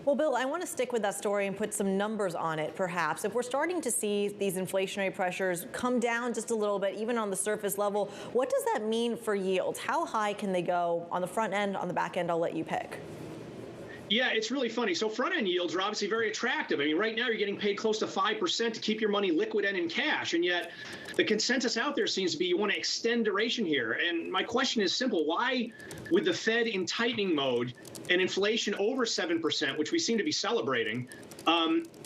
Well, Bill, I want to stick with that story and put some numbers on it, perhaps. If we're starting to see these inflationary pressures come down just a little bit, even on the surface level, what does that mean for yields? How high can they go on the front end, on the back end? I'll let you pick. Yeah, it's really funny. So front-end yields are obviously very attractive. I mean, right now you're getting paid close to 5% to keep your money liquid and in cash. And yet the consensus out there seems to be you want to extend duration here. And my question is simple. Why, with the Fed in tightening mode and inflation over 7%, which we seem to be celebrating,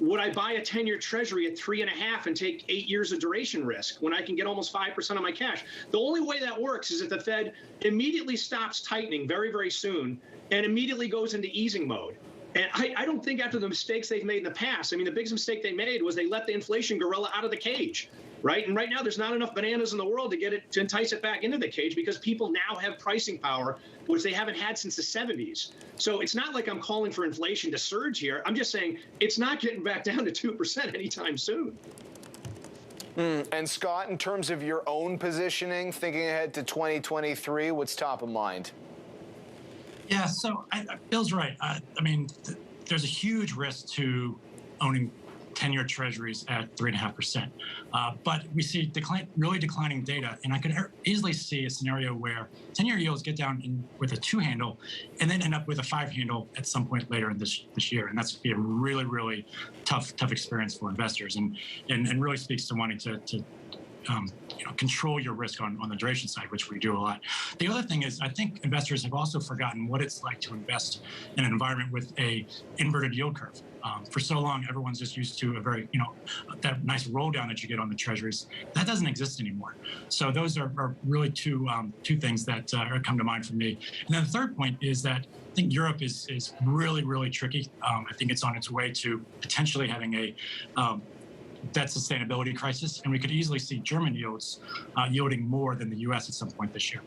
would I buy a 10-year treasury at 3.5 and take 8 years of duration risk when I can get almost 5% on my cash? The only way that works is if the Fed immediately stops tightening very, very soon and immediately goes into easing mode. And I don't think after the mistakes they've made in the past, I mean, the biggest mistake they made was they let the inflation gorilla out of the cage, right? And right now there's not enough bananas in the world to entice it back into the cage because people now have pricing power, which they haven't had since the 70s. So it's not like I'm calling for inflation to surge here. I'm just saying it's not getting back down to 2% anytime soon. And Scott, in terms of your own positioning, thinking ahead to 2023, what's top of mind? Yeah, so Bill's right. I mean, there's a huge risk to owning 10-year treasuries at 3.5%. But we see really declining data, and I could easily see a scenario where 10-year yields get down with a 2 handle and then end up with a 5 handle at some point later in this year. And that's be a really, really tough experience for investors and really speaks to wanting to control your risk on the duration side, which we do a lot. The other thing is I think investors have also forgotten what it's like to invest in an environment with a inverted yield curve. For so long, everyone's just used to a very, that nice roll down that you get on the treasuries. That doesn't exist anymore. So those are really two things that come to mind for me. And then the third point is that I think Europe is really, really tricky. I think it's on its way to potentially having a debt sustainability crisis, and we could easily see German yields yielding more than the U.S. at some point this year.